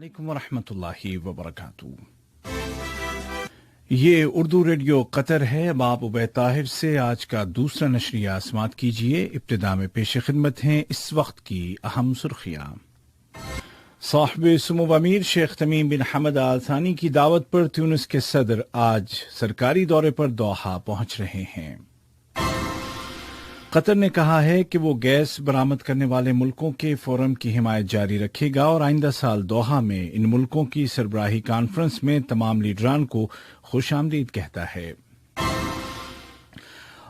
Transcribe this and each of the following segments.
वालेकुम वरहमतुल्लाहि वबरकातुह। ये उर्दू रेडियो कतर है। अब आप उबैद ताहिर से आज का दूसरा नशरिया समात कीजिए। इब्तिदा में पेश खिदमत हैं इस वक्त की अहम सुर्खियां। साहिब सुमो अमीर शेख तमीम बिन हमद आल थानी की दावत पर ट्यूनिस के सदर आज सरकारी दौरे पर दोहा पहुंच रहे हैं। कतर ने कहा है कि वो गैस बरामद करने वाले मुल्कों के फोरम की हिमायत जारी रखेगा और आइंदा साल दोहा में इन मुल्कों की सरबराही कॉन्फ्रेंस में तमाम लीडरान को खुशामदीद कहता है।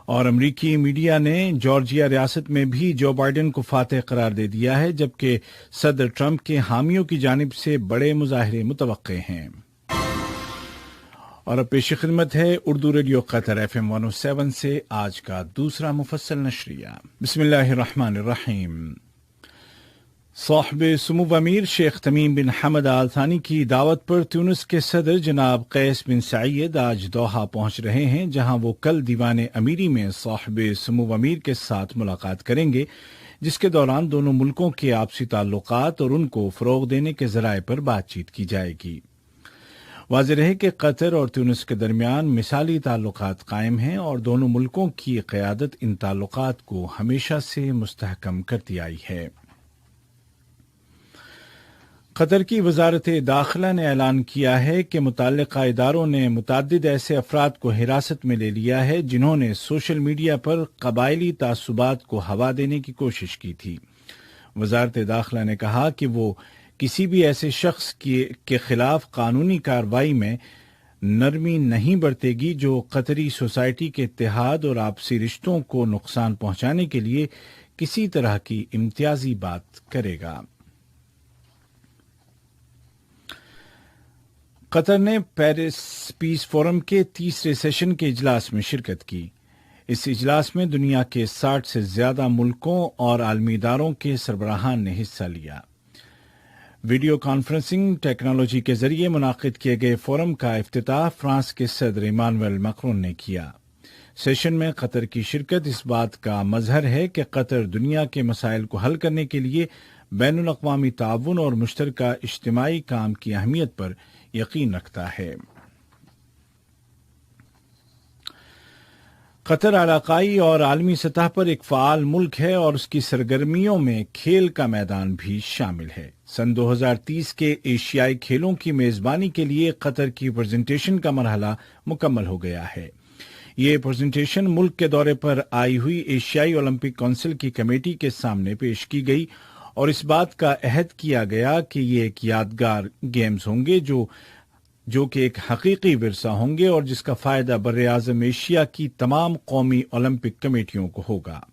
और अमरीकी मीडिया ने जॉर्जिया रियासत में भी जो बाइडेन को फातेह करार दे दिया है, जबकि सदर ट्रंप के हामियों की जानिब से बड़े मुजाहरे मुतवक्के हैं। और अब पेश खिदमत है उर्दू रेडियो कतर FM 107 से आज का दूसरा मुफस्सल नशरिया। बिस्मिल्लाहिर्रहमानिर्रहीम। साहिब सुमो अमीर शेख तमीम बिन हमद आल थानी की दावत पर ट्यूनिस के सदर जनाब कैस बिन सईद आज दोहा पहुंच रहे हैं, जहां वो कल दीवान अमीरी में साहिब सुमो अमीर के साथ मुलाकात करेंगे, जिसके दौरान दोनों मुल्कों के आपसी ताल्लुकात और उनको फरोग देने के जराये पर बातचीत की जाएगी। वाज़ेह रहे कि कतर और ट्यूनिस के दरमियान मिसाली ताल्लुकात कायम हैं और दोनों मुल्कों की क़यादत इन ताल्लुकात को हमेशा से मुस्तहकम करती आई है। कतर की वजारत दाखिला ने ऐलान किया है कि मुतल्लिका इदारों ने मुतअद्दिद ऐसे अफराद को हिरासत में ले लिया है जिन्होंने सोशल मीडिया पर कबायली तासुबात को हवा देने की कोशिश की थी। वजारत दाखिला ने कहा कि वो किसी भी ऐसे शख्स के खिलाफ कानूनी कार्रवाई में नरमी नहीं बरतेगी जो कतरी सोसाइटी के इत्तेहाद और आपसी रिश्तों को नुकसान पहुंचाने के लिए किसी तरह की इम्तियाजी बात करेगा। कतर ने पेरिस पीस फोरम के तीसरे सेशन के इजलास में शिरकत की। इस इजलास में दुनिया के 60 से ज्यादा मुल्कों और आलमी इदारों के सरबराहान ने हिस्सा लिया। वीडियो कॉन्फ्रेंसिंग टेक्नोलॉजी के जरिए मुनाकिद किए गए फोरम का इफ्तिताह फ्रांस के सदर इमानुएल मैक्रोन ने किया। सेशन में कतर की शिरकत इस बात का मजहर है कि कतर दुनिया के मसाइल को हल करने के लिए बैनुल अक़वामी ताउन और मुश्तरका इज्तिमाई काम की अहमियत पर यकीन रखता है। कतर इलाकाई और आलमी सतह पर एक फ़ाल मुल्क है और उसकी सरगर्मियों में खेल का मैदान भी शामिल है। सन 2030 के एशियाई खेलों की मेज़बानी के लिए कतर की प्रेजेंटेशन का मरहला मुकम्मल हो गया है। ये प्रेजेंटेशन मुल्क के दौरे पर आई हुई एशियाई ओलंपिक काउंसिल की कमेटी के सामने पेश की गई और इस बात का अहद किया गया कि ये एक यादगार गेम्स होंगे जो कि एक हकीकी विरसा होंगे और जिसका फायदा बर्र-ए-आज़म एशिया की तमाम कौमी ओलंपिक कमेटियों को होगा।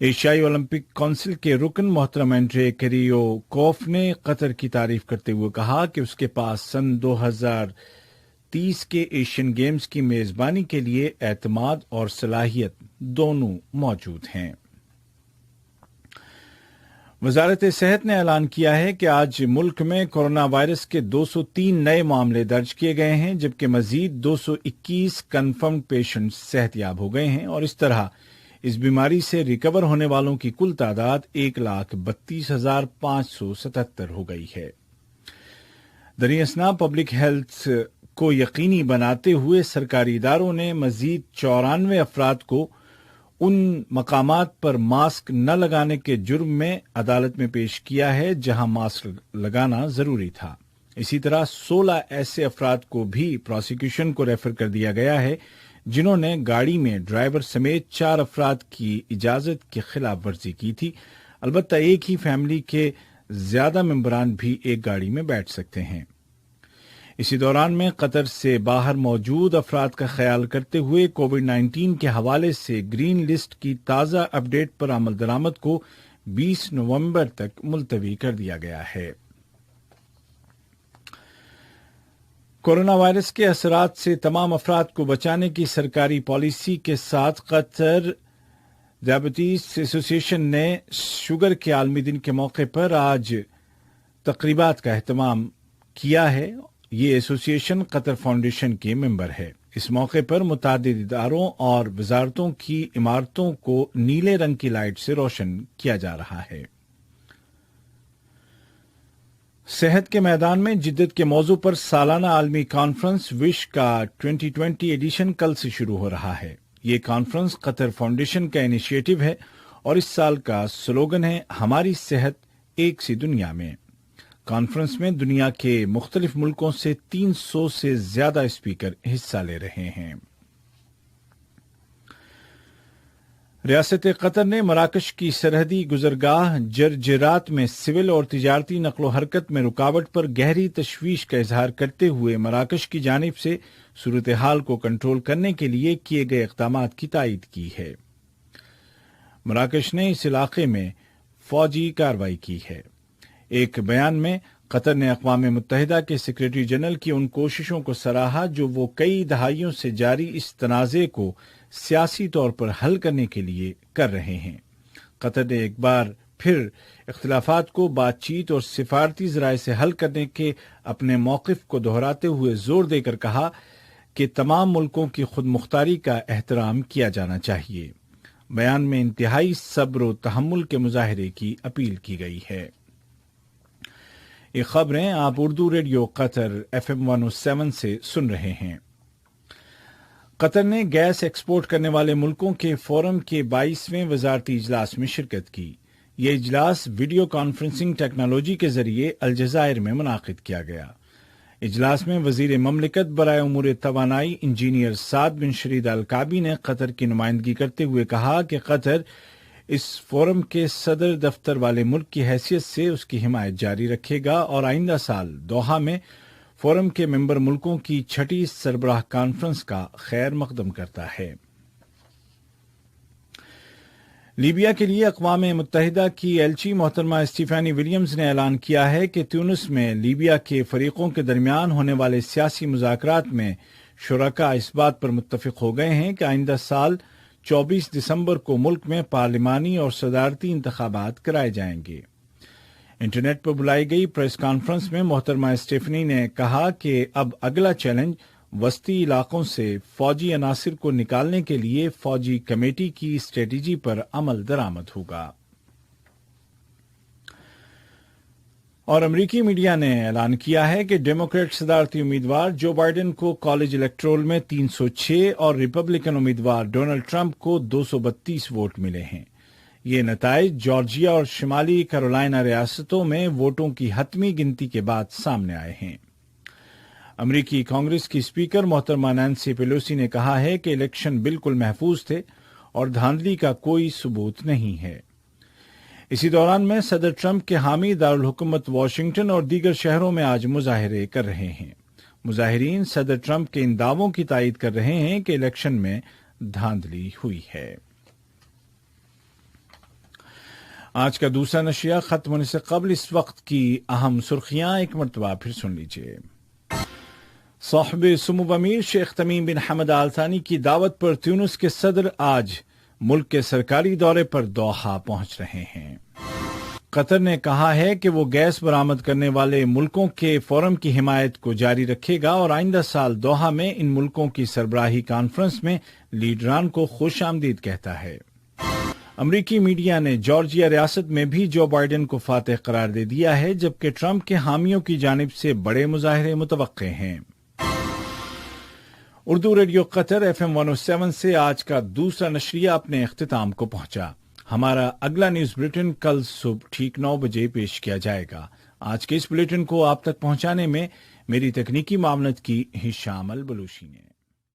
एशियाई ओलंपिक काउंसिल के रुकन मोहतरम एंड्रे किरियोकोफ ने कतर की तारीफ करते हुए कहा कि उसके पास सन 2030 के एशियन गेम्स की मेजबानी के लिए एतमाद और सलाहियत दोनों मौजूद हैं। वजारत सेहत ने ऐलान किया है कि आज मुल्क में कोरोना वायरस के 203 नए मामले दर्ज किए गए हैं, जबकि मजीद 221 कन्फर्म्ड पेशेंट सेहतयाब हो गए हैं और इस तरह इस बीमारी से रिकवर होने वालों की कुल तादाद 1,32,577 हो गई है। दरियासना पब्लिक हेल्थ को यकीनी बनाते हुए सरकारी इदारों ने मजीद 94 अफराद को उन मकामात पर मास्क न लगाने के जुर्म में अदालत में पेश किया है जहां मास्क लगाना जरूरी था। इसी तरह 16 ऐसे अफराद को भी प्रोसिक्यूशन को रेफर कर दिया गया है जिन्होंने गाड़ी में ड्राइवर समेत 4 अफराद की इजाजत की खिलाफ वर्जी की थी। अलबत्ता एक ही फैमिली के ज्यादा मेंबरान भी एक गाड़ी में बैठ सकते हैं। इसी दौरान में कतर से बाहर मौजूद अफराद का ख्याल करते हुए कोविड-19 के हवाले से ग्रीन लिस्ट की ताज़ा अपडेट पर अमल दरामद को 20 नवंबर तक मुलतवी कर दिया गया है। कोरोना वायरस के असरात से तमाम अफराद को बचाने की सरकारी पॉलिसी के साथ कतर डायबिटीज एसोसिएशन ने शुगर के आलमी दिन के मौके पर आज तकरीबात का एहतमाम किया है। ये एसोसिएशन कतर फाउंडेशन के मेंबर है। इस मौके पर मुतादिद इदारों और वजारतों की इमारतों को नीले रंग की लाइट से रोशन किया जा रहा है। صحت کے میدان میں جدت کے موضوع پر سالانہ عالمی کانفرنس وش کا 2020 ایڈیشن کل سے شروع ہو رہا ہے۔ یہ کانفرنس قطر فاؤنڈیشن کا انیشیٹو ہے اور اس سال کا سلوگن ہے ہماری صحت ایک سی دنیا میں۔ کانفرنس میں دنیا کے مختلف ملکوں سے 300 سے زیادہ اسپیکر حصہ لے رہے ہیں۔ ریاست قطر نے مراکش کی سرحدی گزرگاہ جرجرات میں سول اور تجارتی نقل و حرکت میں رکاوٹ پر گہری تشویش کا اظہار کرتے ہوئے مراکش کی جانب سے صورتحال کو کنٹرول کرنے کے لیے کیے گئے اقدامات کی تائید کی ہے۔ مراکش نے اس علاقے میں فوجی کارروائی کی ہے۔ ایک بیان میں قطر نے اقوام متحدہ کے سیکریٹری جنرل کی ان کوششوں کو سراہا جو وہ کئی دہائیوں سے جاری اس تنازع کو سیاسی طور پر حل کرنے کے لیے کر رہے ہیں۔ قطر نے ایک بار پھر اختلافات کو بات چیت اور سفارتی ذرائع سے حل کرنے کے اپنے موقف کو دہراتے ہوئے زور دے کر کہا کہ تمام ملکوں کی خود مختاری کا احترام کیا جانا چاہیے۔ بیان میں انتہائی صبر و تحمل کے مظاہرے کی اپیل کی گئی ہے۔ یہ خبریں آپ اردو ریڈیو قطر FM 107 سے سن رہے ہیں۔ قطر نے گیس ایکسپورٹ کرنے والے ملکوں کے فورم کے 22ویں وزارتی اجلاس میں شرکت کی۔ یہ اجلاس ویڈیو کانفرنسنگ ٹیکنالوجی کے ذریعے الجزائر میں منعقد کیا گیا۔ اجلاس میں وزیر مملکت برائے امور توانائی انجینئر سعد بن شرید الکعبی نے قطر کی نمائندگی کرتے ہوئے کہا کہ قطر اس فورم کے صدر دفتر والے ملک کی حیثیت سے اس کی حمایت جاری رکھے گا اور آئندہ سال دوحہ میں فورم کے ممبر ملکوں کی 6ٹی سربراہ کانفرنس کا خیر مقدم کرتا ہے۔ لیبیا کے لیے اقوام متحدہ کی ایلچی محترمہ اسٹیفانی ولیمز نے اعلان کیا ہے کہ تیونس میں لیبیا کے فریقوں کے درمیان ہونے والے سیاسی مذاکرات میں شرکاء اس بات پر متفق ہو گئے ہیں کہ آئندہ سال 24 دسمبر کو ملک میں پارلیمانی اور صدارتی انتخابات کرائے جائیں گے۔ انٹرنیٹ پر بلائی گئی پریس کانفرنس میں محترمہ اسٹیفنی نے کہا کہ اب اگلا چیلنج وسطی علاقوں سے فوجی عناصر کو نکالنے کے لیے فوجی کمیٹی کی اسٹریٹجی پر عمل درآمد ہوگا۔ اور امریکی میڈیا نے اعلان کیا ہے کہ ڈیموکریٹ صدارتی امیدوار جو بائیڈن کو کالج الیکٹورل میں 306 اور ریپبلکن امیدوار ڈونلڈ ٹرمپ کو 232 ووٹ ملے ہیں۔ یہ نتائج جارجیا اور شمالی کیرولائنا ریاستوں میں ووٹوں کی حتمی گنتی کے بعد سامنے آئے ہیں۔ امریکی کانگریس کی اسپیکر محترمہ نینسی پیلوسی نے کہا ہے کہ الیکشن بالکل محفوظ تھے اور دھاندلی کا کوئی ثبوت نہیں ہے۔ اسی دوران میں صدر ٹرمپ کے حامی دارالحکومت واشنگٹن اور دیگر شہروں میں آج مظاہرے کر رہے ہیں۔ مظاہرین صدر ٹرمپ کے ان دعووں کی تائید کر رہے ہیں کہ الیکشن میں دھاندلی ہوئی ہے۔ آج کا دوسرا نشریہ ختم ہونے سے قبل اس وقت کی اہم سرخیاں ایک مرتبہ پھر سن لیجیے۔ صاحب سمو امیر شیخ تمیم بن حمد آل ثانی کی دعوت پر تیونس کے صدر آج ملک کے سرکاری دورے پر دوحہ پہنچ رہے ہیں۔ قطر نے کہا ہے کہ وہ گیس برآمد کرنے والے ملکوں کے فورم کی حمایت کو جاری رکھے گا اور آئندہ سال دوحہ میں ان ملکوں کی سربراہی کانفرنس میں لیڈران کو خوش آمدید کہتا ہے۔ امریکی میڈیا نے جارجیا ریاست میں بھی جو بائیڈن کو فاتح قرار دے دیا ہے، جبکہ ٹرمپ کے حامیوں کی جانب سے بڑے مظاہرے متوقع ہیں۔ اردو ریڈیو قطر FM 107 سے آج کا دوسرا نشریہ اپنے اختتام کو پہنچا۔ ہمارا اگلا نیوز بلیٹن کل صبح ٹھیک 9 بجے پیش کیا جائے گا۔ آج کے اس بلیٹن کو آپ تک پہنچانے میں میری تکنیکی معاونت کی ہشام البلوشی نے۔